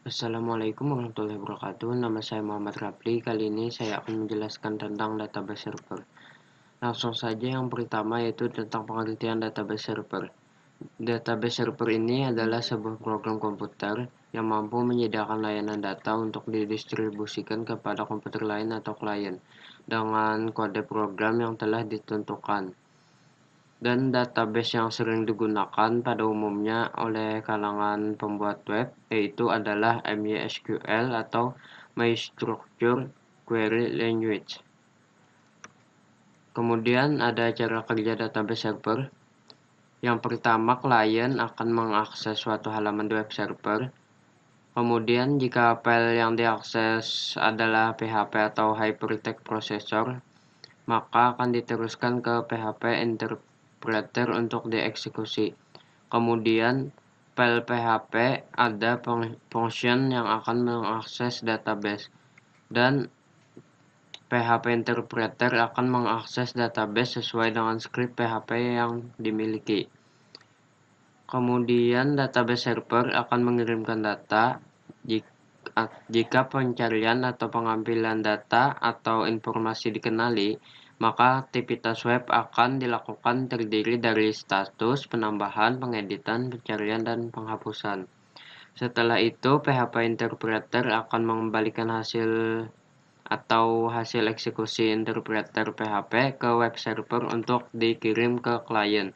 Assalamualaikum warahmatullahi wabarakatuh. Nama saya Muhammad Rapli. Kali ini saya akan menjelaskan tentang database server. Langsung saja yang pertama yaitu tentang pengertian database server. Database server ini adalah sebuah program komputer yang mampu menyediakan layanan data untuk didistribusikan kepada komputer lain atau klien dengan kode program yang telah ditentukan. Dan database yang sering digunakan pada umumnya oleh kalangan pembuat web yaitu adalah MySQL atau MyStructured Query Language. Kemudian ada cara kerja database server. Yang pertama, klien akan mengakses suatu halaman web server. Kemudian jika file yang diakses adalah PHP atau Hypertext Processor, maka akan diteruskan ke PHP Interpreter untuk dieksekusi. Kemudian file PHP ada function yang akan mengakses database dan PHP Interpreter akan mengakses database sesuai dengan script PHP yang dimiliki. Kemudian database server akan mengirimkan data jika pencarian atau pengambilan data atau informasi dikenali, maka aktivitas web akan dilakukan terdiri dari status, penambahan, pengeditan, pencarian, dan penghapusan. Setelah itu, PHP Interpreter akan mengembalikan hasil eksekusi interpreter PHP ke web server untuk dikirim ke klien.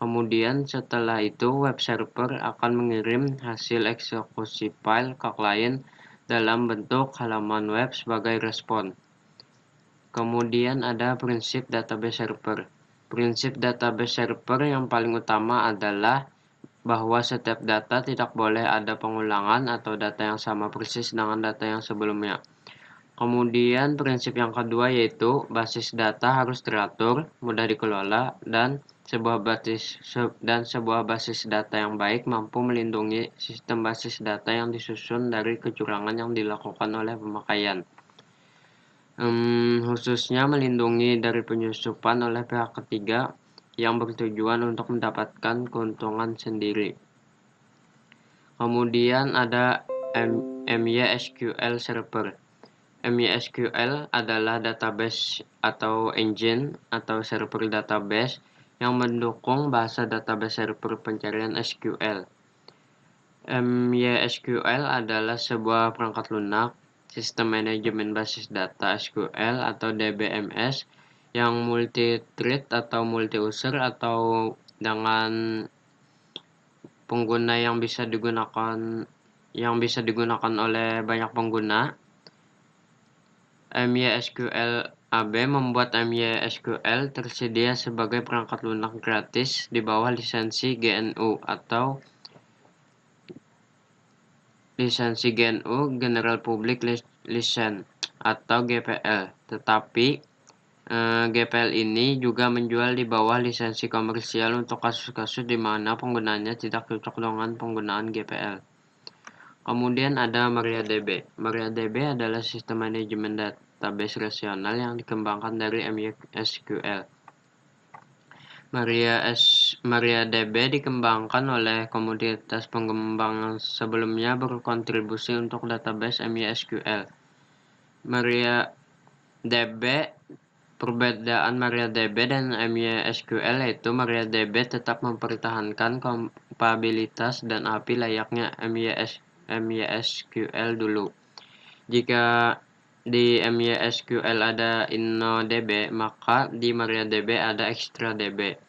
Kemudian setelah itu web server akan mengirim hasil eksekusi file ke klien dalam bentuk halaman web sebagai respon. Kemudian ada prinsip database server. Prinsip database server yang paling utama adalah bahwa setiap data tidak boleh ada pengulangan atau data yang sama persis dengan data yang sebelumnya. Kemudian prinsip yang kedua yaitu basis data harus teratur, mudah dikelola, dan sebuah basis data yang baik mampu melindungi sistem basis data yang disusun dari kecurangan yang dilakukan oleh pemakaian. Khususnya melindungi dari penyusupan oleh pihak ketiga yang bertujuan untuk mendapatkan keuntungan sendiri. Kemudian ada MySQL Server. MySQL adalah database atau engine atau server database yang mendukung bahasa database server pencarian SQL. MySQL adalah sebuah perangkat lunak, sistem manajemen basis data SQL atau DBMS yang multi-thread atau multi-user atau dengan pengguna yang bisa digunakan oleh banyak pengguna. MySQL AB membuat MySQL tersedia sebagai perangkat lunak gratis di bawah lisensi GNU atau lisensi GNU General Public License atau GPL. Tetapi GPL ini juga menjual di bawah lisensi komersial untuk kasus-kasus di mana penggunanya tidak cocok dengan penggunaan GPL. Kemudian ada MariaDB. MariaDB adalah sistem manajemen database relasional yang dikembangkan dari MySQL. MariaDB dikembangkan oleh komunitas pengembang yang sebelumnya berkontribusi untuk database MySQL. Perbedaan MariaDB dan MySQL yaitu MariaDB tetap mempertahankan kompatibilitas dan API layaknya MySQL dulu. Jika di MySQL ada InnoDB, maka di MariaDB ada ExtraDB.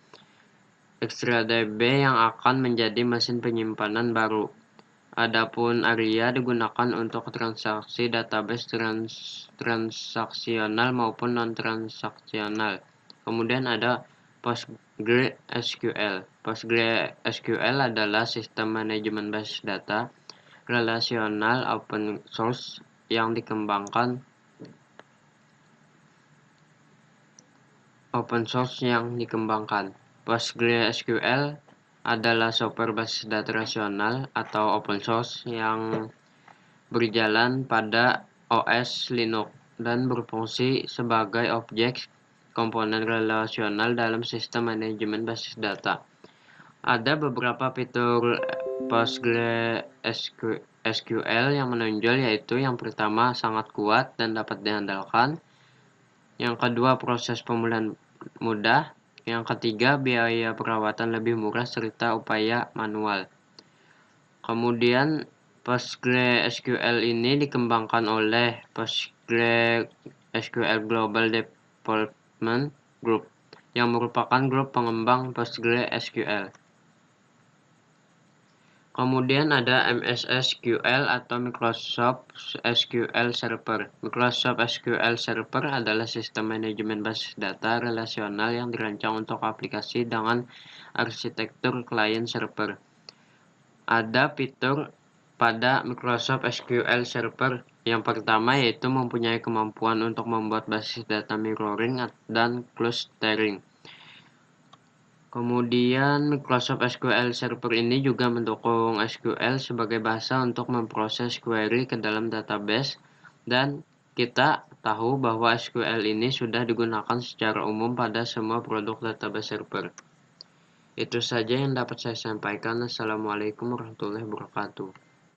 ExtraDB yang akan menjadi mesin penyimpanan baru. Adapun ARIA digunakan untuk transaksi database transaksional maupun non-transaksional. Kemudian ada PostgreSQL. PostgreSQL adalah sistem manajemen basis data relasional open source yang dikembangkan PostgreSQL adalah software basis data relasional atau open source yang berjalan pada OS Linux dan berfungsi sebagai objek komponen relasional dalam sistem manajemen basis data. Ada beberapa fitur PostgreSQL SQL yang menonjol yaitu yang pertama sangat kuat dan dapat diandalkan, yang kedua proses pemulihan mudah, yang ketiga biaya perawatan lebih murah serta upaya manual. Kemudian PostgreSQL ini dikembangkan oleh PostgreSQL Global Development Group, yang merupakan grup pengembang PostgreSQL. Kemudian ada MS SQL atau Microsoft SQL Server. Microsoft SQL Server adalah sistem manajemen basis data relasional yang dirancang untuk aplikasi dengan arsitektur client server. Ada fitur pada Microsoft SQL Server. Yang pertama yaitu mempunyai kemampuan untuk membuat basis data mirroring dan clustering. Kemudian Microsoft SQL Server ini juga mendukung SQL sebagai bahasa untuk memproses query ke dalam database, dan kita tahu bahwa SQL ini sudah digunakan secara umum pada semua produk database server. Itu saja yang dapat saya sampaikan. Assalamualaikum warahmatullahi wabarakatuh.